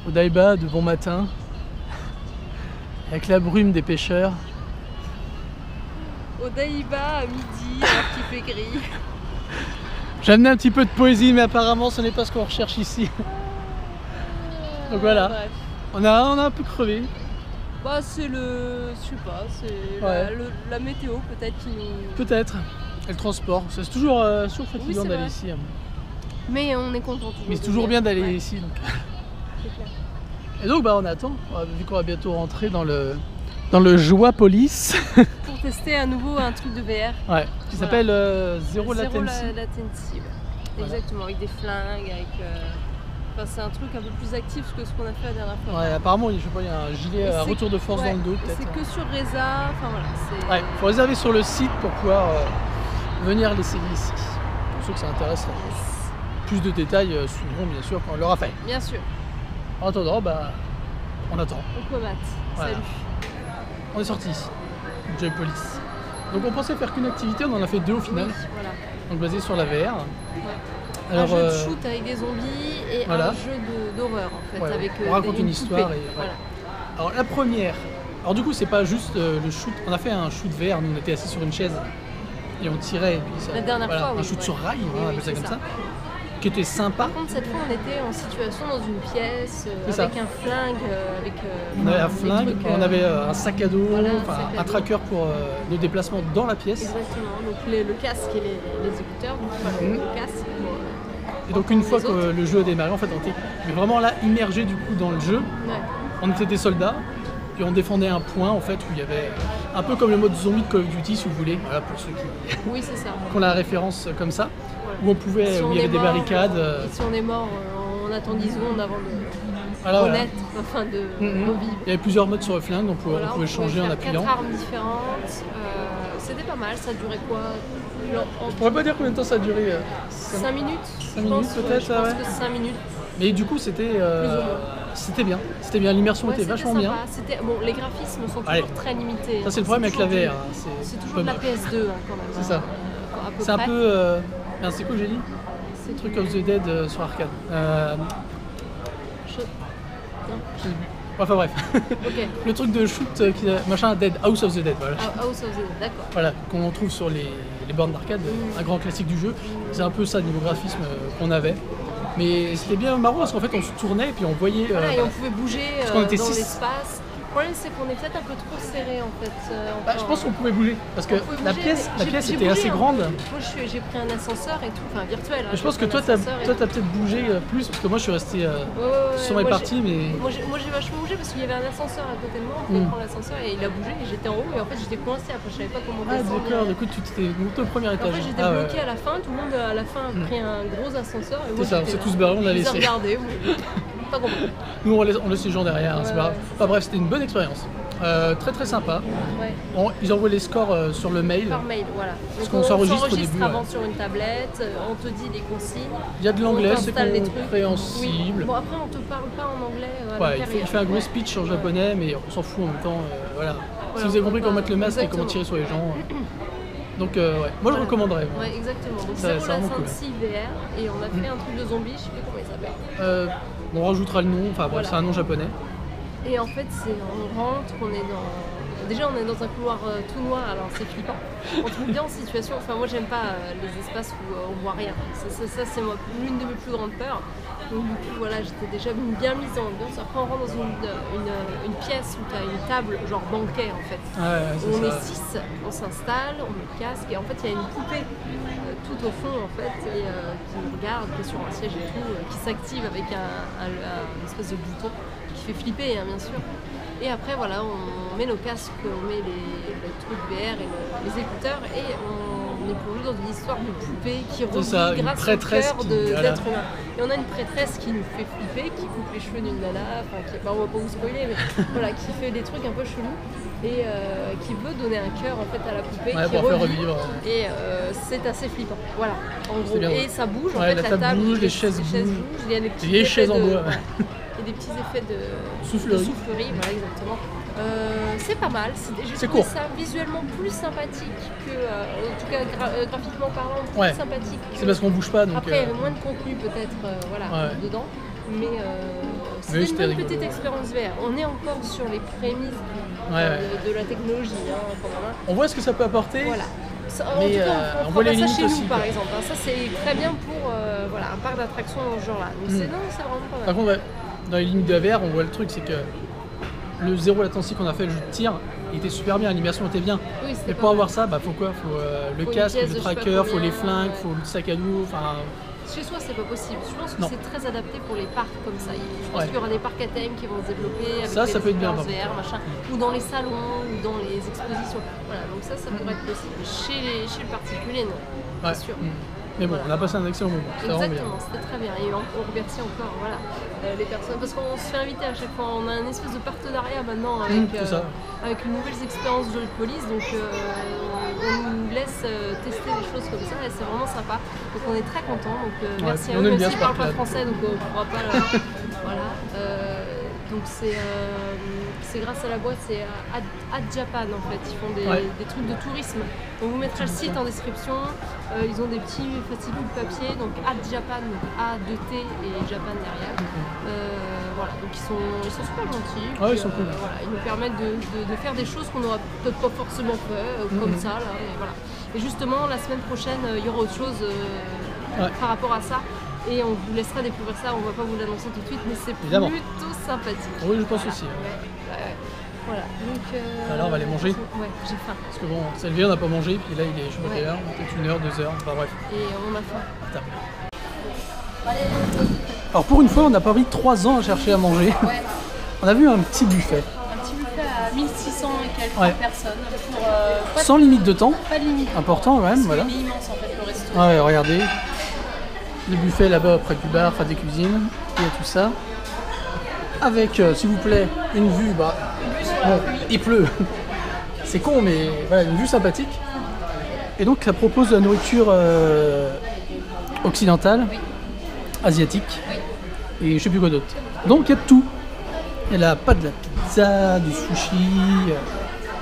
Odaiba de bon matin, avec la brume des pêcheurs. Odaiba à midi, alors qu'il fait gris. J'ai amené un petit peu de poésie, mais apparemment ce n'est pas ce qu'on recherche ici. Donc voilà, Bref. on a un peu crevé. Bah c'est le... je sais pas, c'est Ouais. la météo peut-être qui nous... Peut-être. Et le transport, c'est toujours fatigant c'est d'aller vrai. ici. Mais on est content toujours. Mais c'est de toujours bien venir. d'aller Ouais, ici. Donc. c'est clair. Et donc on attend, vu qu'on va bientôt rentrer dans le Joie-Police, Pour tester à nouveau un truc de VR. ouais, qui s'appelle Zero Latency. Latency, ouais. Voilà. Exactement, avec des flingues, avec... Enfin, c'est un truc un peu plus actif que ce qu'on a fait la dernière fois. Ouais, apparemment, je sais pas, il y a un gilet à C'est- retour de force ouais, dans le dos peut-être. C'est que sur Reza, enfin voilà, c'est... Ouais, faut réserver sur le site pour pouvoir venir l'essayer ici. Pour ceux que ça intéresse. Yes. Plus de détails suivront bien sûr quand on l'aura fait. Bien sûr, En attendant, on attend. on comate. Voilà. Salut. On est sorti ici, Joy-Police. Donc on pensait faire qu'une activité, on en a fait deux au final, Oui, voilà. donc basé sur la VR. Ouais. Alors, un jeu de shoot avec des zombies et voilà. un jeu d'horreur en fait. Ouais, avec, on raconte une histoire poupée. et- ouais. Voilà. Alors la première, alors du coup c'est pas juste le shoot, on a fait un shoot VR, nous on était assis sur une chaise et on tirait, et puis ça, La dernière fois, un oui, shoot ouais. sur rail, Oui, on oui, appelle ça c'est comme ça. ça, qui était sympa. Par contre, cette fois, on était en situation dans une pièce C'est avec ça. un flingue, avec. On avait un des flingue, trucs, on avait un sac à dos, voilà, un enfin, sac à un dos. tracker pour nos déplacements dans la pièce. Exactement. Donc le casque et les écouteurs, donc voilà, Mhm. le casque. Et donc une fois les que autres. le jeu a démarré, en fait on était mais vraiment là immergé du coup dans le jeu. Ouais. On était des soldats, puis on défendait un point en fait où il y avait un peu comme le mode zombie de Call of Duty si vous voulez, voilà pour ceux qui Oui, c'est ça. ont la référence comme ça, Voilà. où on pouvait, Si où on il y avait est des mort, barricades. Si on est mort, on attend 10 secondes avant de Voilà, voilà. renaître, enfin de Mhm. revivre. Il y avait plusieurs modes sur le flingue, donc Voilà, on pouvait changer en faire appuyant. 4 armes différentes. C'était pas mal, ça durait quoi? Je pourrais pas dire combien de temps ça a duré. 5 minutes? 5 minutes peut-être, Je pense ouais. que 5 minutes. Mais du coup c'était Plus ou moins. c'était bien, l'immersion Ouais, était c'était vachement sympa. bien. Bon, les graphismes sont toujours Allez. très limités. Ça c'est le problème avec la VR, hein. C'est toujours pas de la moche. PS2 quand même. C'est ça. À peu C'est un près. peu. Merde, c'est quoi que j'ai dit? C'est Truc of the Dead sur arcade. Je- Non. Je sais plus. Enfin bref. Ok. Le truc de shoot machin Dead, House of the Dead, voilà. House of the Dead, d'accord. Voilà, qu'on trouve sur les bornes d'arcade, un grand classique du jeu. C'est un peu ça niveau graphisme qu'on avait. Mais c'était bien marrant parce qu'en fait on se tournait et puis on voyait. Voilà, et on pouvait bouger qu'on était dans 6. l'espace. Le problème, c'est qu'on est peut-être un peu trop serré en fait. Je pense qu'on pouvait bouger parce que On pouvait la bouger, pièce, mais la pièce j'ai était bougé assez un peu. grande. Moi, j'ai pris un ascenseur et tout, enfin virtuel. hein, Mais je pense que j'ai toi pris un t'as ascenseur et tout. peut-être bougé plus parce que moi je suis resté Ouais, sur mes moi, parties, mais. Moi j'ai vachement bougé parce qu'il y avait un ascenseur à côté de moi, on pouvait prendre l'ascenseur et il a bougé et j'étais en haut et en fait j'étais coincée après, je savais pas comment Ah descendre. d'accord, du coup tu t'étais monté au premier En étage. fait j'étais Ah, bloquée ouais. à la fin, tout le monde à la fin a pris un gros ascenseur et moi C'est ça, on j'étais s'est là. tous barrés, on a Je les ai laissé. regardés, pas compris. Nous on laisse les gens derrière, hein, c'est Ouais, pas grave. ouais. Enfin bref, c'était une bonne expérience. Très très sympa. Ouais. Ils envoient les scores sur le mail. Par mail, voilà. Parce Donc qu'on on s'enregistre au début, avant ouais. sur une tablette, on te dit les consignes. Il y a de l'anglais, on c'est t'installe les trucs. compréhensible. Oui. Bon après on te parle pas en anglais à Ouais, l'intérieur. il fait un gros Ouais. speech en japonais, mais on s'en fout en même temps. Voilà. Si Voilà, vous avez on compris peut comment pas- mettre le masque et comment exactement. tirer sur les gens. Donc ouais, moi je Voilà. recommanderais. moi. Ouais, exactement. Donc Ça, Zero c'est vraiment cool. Latency VR et on a fait un truc de zombie, je sais plus comment il s'appelle. On rajoutera le nom, enfin bref, Voilà. c'est un nom japonais. Et en fait, on rentre, on est dans. Déjà, on est dans un couloir tout noir, alors c'est flippant. On trouve bien en situation. Enfin, moi, j'aime pas les espaces où on voit rien. Ça c'est l'une de mes plus grandes peurs. Donc, du coup, voilà, j'étais déjà bien mise dans l'ambiance. Après, on rentre dans une pièce où tu as une table, genre banquet en fait. Ouais, On c'est est ça. 6, on s'installe, on met le casque et en fait il y a une poupée tout au fond en fait et qui nous regarde, qui est sur un siège et tout, qui s'active avec une espèce de bouton qui fait flipper hein, bien sûr. Et après voilà, on met nos casques, on met les trucs VR et les écouteurs et on est plongé dans une histoire de poupée qui C'est ça, revit une grâce au prêtresse cœur qui- d'être voilà. humain. Et on a une prêtresse qui nous fait flipper, qui coupe les cheveux d'une nana, enfin qui, on va pas vous spoiler, mais voilà, qui fait des trucs un peu chelous et qui veut donner un cœur en fait à la poupée Ouais, qui pour faire revit. revivre. Et c'est assez flippant. Voilà, en gros. bien, ouais. Et ça bouge, en Ouais, fait, la table bouge, les chaises bougent. il y a des petits vieilles effets chaises en bois. et des petits effets de Soufflerie. voilà exactement. C'est pas mal, j'ai C'est trouvé court. ça visuellement plus sympathique que, en tout cas graphiquement parlant, plus Ouais. sympathique que... C'est parce qu'on bouge pas, donc. Après, il y avait moins de contenu peut-être voilà, Ouais. dedans. Mais c'est une bonne petite expérience VR. On est encore sur les prémices de la technologie. Quand même. On voit ce que ça peut apporter. Voilà. Ça, en mais tout cas, on voit les ça limites chez aussi. nous, par exemple. Ça, c'est très bien pour un parc d'attractions dans ce genre-là. Donc c'est vraiment pas mal. Par contre, dans les limites de la VR, on voit le truc, c'est que le zéro latency qu'on a fait, le jeu de tir, il était super bien, l'animation était bien. Oui, mais pour avoir ça, faut quoi? Faut le casque, le tracker, faut les flingues, faut le sac à dos. Chez soi, c'est pas possible. Je pense que c'est très adapté pour les parcs comme ça. Je pense qu'il y aura des parcs à thème qui vont se développer avec ça peut être bien, VR, machin, ou dans les salons, ou dans les expositions. Voilà, donc ça pourrait être possible. Chez le particulier, non. C'est sûr. Mais bon, on a passé un excellent moment. Exactement, c'était très bien. Et on remercie encore les personnes. Parce qu'on se fait inviter à chaque fois. On a une espèce de partenariat maintenant avec une nouvelle expérience de police. Donc on nous laisse tester des choses comme ça et c'est vraiment sympa. Donc on est très contents. Donc merci à eux. Même s'ils ne parlent pas français, donc on ne pourra pas. Voilà. Donc c'est grâce à la boîte, c'est Ad Japan en fait. Ils font des trucs de tourisme. On vous mettra le site en description. Ils ont des petits fascicules papier, donc Ad Japan, A2T et Japan derrière. Voilà, donc ils sont super gentils. Ils sont cool. Ils nous permettent de faire des choses qu'on n'aura peut-être pas forcément fait, comme ça. Là, et, voilà. Et justement, la semaine prochaine, il y aura autre chose par rapport à ça. Et on vous laissera découvrir ça, on ne va pas vous l'annoncer tout de suite, mais c'est plutôt sympathique. Oui, je pense aussi. Voilà. Donc, alors on va aller manger. Ouais, j'ai faim. Parce que bon, c'est levé, on n'a pas mangé, puis là il est, je sais pas quelle heure, peut-être 1 heure, 2 heures, enfin bref. Et on a faim. Alors pour une fois, on n'a pas pris 3 ans à chercher à manger. On a vu un petit buffet. Un petit buffet à 1600 et quelques personnes. Sans limite de temps. Pas de limite. Important quand même, voilà. C'est immense en fait le resto. Ouais, regardez. Le buffet là-bas près du bar, enfin des cuisines, il y a tout ça. Avec, s'il vous plaît, une vue, il pleut. C'est con, mais voilà, une vue sympathique. Et donc, ça propose de la nourriture occidentale, asiatique, et je sais plus quoi d'autre. Donc, il y a de tout. Il y a pas de la pizza, du sushi,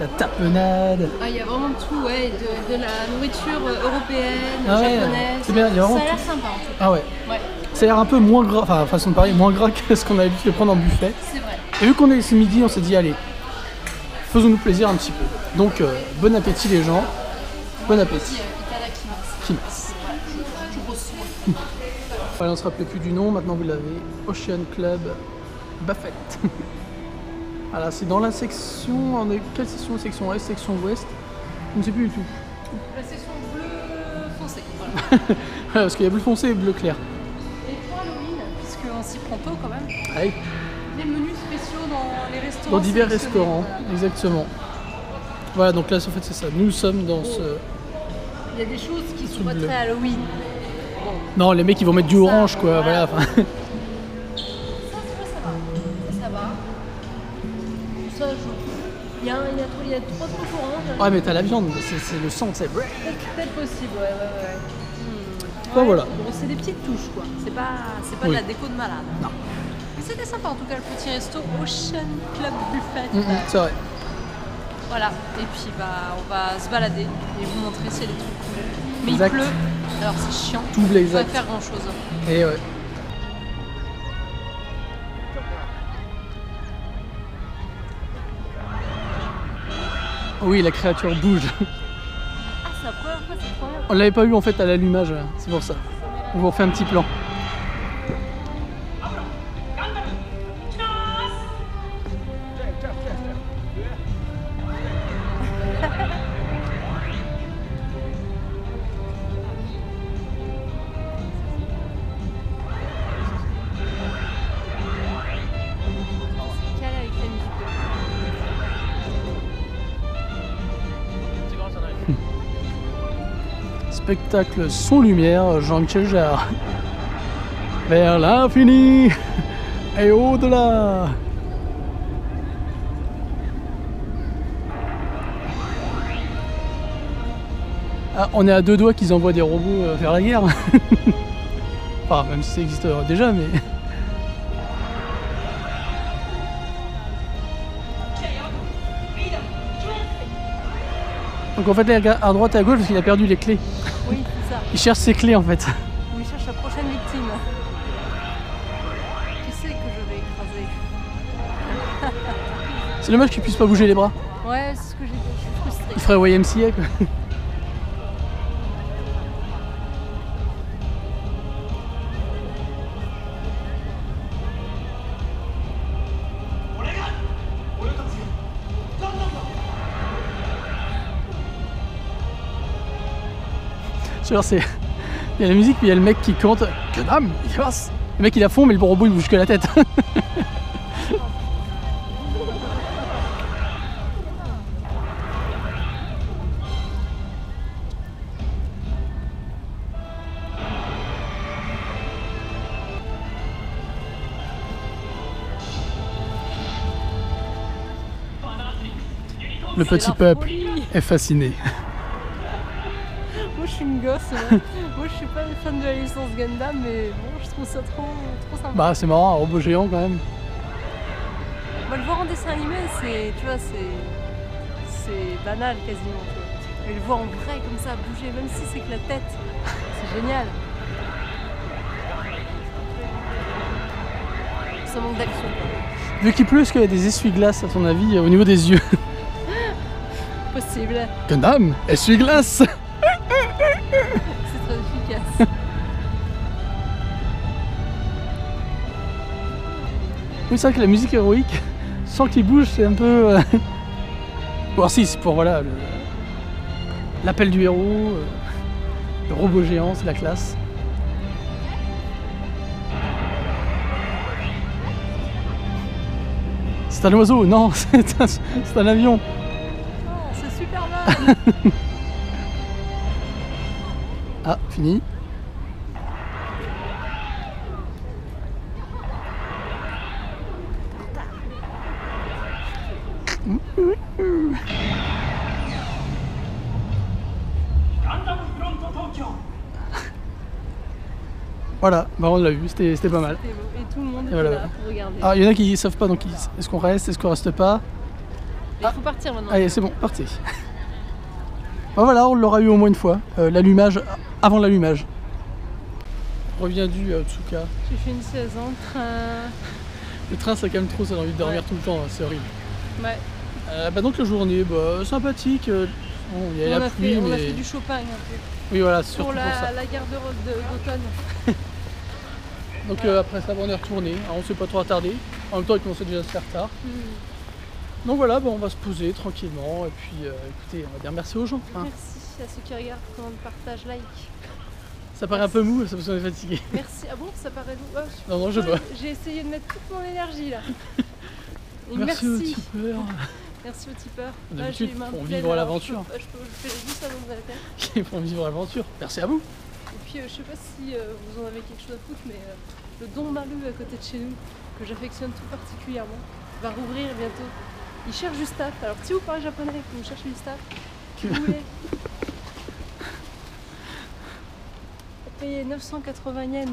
la tapenade. Il y a vraiment tout, de la nourriture européenne, japonaise. C'est bien, il y a vraiment ça a l'air tout. sympa en tout cas. Ah ouais. Ça a l'air un peu moins gras, enfin façon de parler, moins gras que ce qu'on a l'habitude de prendre en buffet. C'est vrai. Et vu qu'on est ce midi, on s'est dit allez, faisons-nous plaisir un petit peu. Donc bon appétit les gens. Bon appétit. Kimas. Voilà, on se rappelait plus du nom, maintenant vous l'avez. Ocean Club Buffet. Voilà, c'est dans la section. Quelle section? Section Est, section Ouest? Je ne sais plus du tout. La section bleu foncé. Voilà. Ouais, parce qu'il y a bleu foncé et bleu clair. Et pour Halloween, puisqu'on s'y prend tôt quand même. Allez. Les menus spéciaux dans les restaurants. Dans divers restaurants, exactement. Voilà, donc là en fait c'est ça. Nous sommes dans ce. Il y a des choses qui sont pas très Halloween. Bon. Non, les mecs ils vont mettre du orange quoi, voilà. Ça va. Ça va. Ça joue. Il y a 3 trucs orange. Ouais, mais t'as la viande, c'est le sang, c'est. Peut-être possible, ouais. Voilà. Bon, c'est des petites touches quoi. C'est pas de la déco de malade. Non. Mais c'était sympa en tout cas le petit resto Ocean Club Buffet. C'est vrai. Voilà. Et puis on va se balader et vous montrer s'il y a des trucs cool. Mais exact. Il pleut, alors c'est chiant. Tout blé, exact. On va faire grand chose. Et ouais. Oui, la créature bouge. Ah, c'est la première fois, c'est incroyable. On l'avait pas eu en fait à l'allumage, c'est pour ça. On vous refait un petit plan. Spectacle son lumière, Jean-Michel Jarre. Vers l'infini et au-delà. Ah, on est à 2 doigts qu'ils envoient des robots faire la guerre. Enfin, même si ça existe déjà, mais... Donc en fait, là, à droite et à gauche, parce qu'il a perdu les clés. Oui, c'est ça. Il cherche ses clés en fait. Il cherche la prochaine victime. C'est dommage qu'il puisse pas bouger les bras. Ouais, c'est ce que j'ai dit, je suis frustrée. Il ferait YMCA quoi. Genre c'est... Il y a la musique, puis il y a le mec qui compte. Que dame, il passe. Le mec il a fond, mais le robot il bouge que la tête. Le petit peuple est fasciné. Moi je suis une gosse, moi je suis pas fan de la licence Gundam, mais bon, je trouve ça trop sympa. Bah c'est marrant, un robot géant quand même. Moi le voir en dessin animé, c'est, tu vois, c'est banal quasiment, tu vois. Mais le voir en vrai comme ça, bouger, même si c'est que la tête, c'est génial. Ça manque d'action quoi. Vu qu'il pleut, est-ce qu'il y a des essuie-glaces à ton avis au niveau des yeux? Possible. Gundam, essuie-glace. C'est très efficace. Oui, c'est vrai que la musique héroïque, sans qu'il bouge, c'est un peu... Bon, si, c'est pour, voilà, l'appel du héros, le robot géant, c'est la classe. C'est un oiseau, non, c'est un avion. Oh, c'est Superman. Ah, fini. Voilà, bah on l'a vu, c'était pas mal. C'était beau. Et tout le monde était voilà. là pour regarder. Ah, il y en a qui savent pas, donc est-ce qu'on reste, est-ce qu'on reste pas? Il faut partir maintenant. Allez, c'est bon, partez. Bah voilà, on l'aura eu au moins une fois, l'allumage, avant l'allumage. Revient du Tsuka. J'ai fait une saison de train. Le train ça calme trop, ça a envie de dormir tout le temps, c'est horrible. Ouais. Bah donc la journée, bah, sympathique, bon, il y a la pluie, on mais... a fait du Chopin un peu. Oui voilà, surtout Pour pour ça. la guerre d'automne. Donc après ça, on est retourné, alors, on s'est pas trop attardé. En même temps, il commençait déjà à se faire tard. Donc voilà, bah, on va se poser tranquillement et puis écoutez, on va dire merci aux gens. Hein. Merci à ceux qui regardent, commentent, partagent, like. Ça paraît un peu mou, ça parce qu'on est fatigué. Merci. Ah bon, ça paraît mou. Oh, Non, je vois. J'ai essayé de mettre toute mon énergie là. Et Merci aux tipeurs. Merci aux tipeurs. D'habitude, pour vivre l'aventure. Je fais juste ça dans la tête. Qui font vivre l'aventure. Merci à vous. Et puis je sais pas si vous en avez quelque chose à foutre, mais le Don Malu à côté de chez nous, que j'affectionne tout particulièrement, va rouvrir bientôt. Il cherche du staff. Alors si vous parlez japonais, que vous cherchez du staff, si vous voulez. Payer 980 yens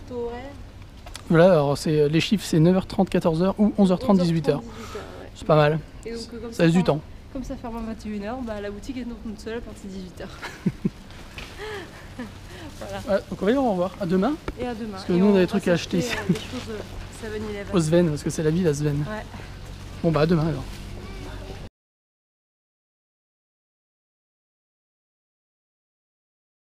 taux horaire. Voilà, alors les chiffres c'est 9h30, 14h ou 11h30, 18h. Ouais. C'est pas mal. Et donc, ça laisse du temps. Comme ça ferme à 21h, bah, la boutique est donc toute seule à partir de 18h. Voilà. Ouais, donc on va dire au revoir. À demain. Et à demain. Parce que nous on a des trucs à acheter. Des choses 7-Eleven. Au Sven, parce que c'est la ville à Sven. Ouais. Bon bah à demain alors.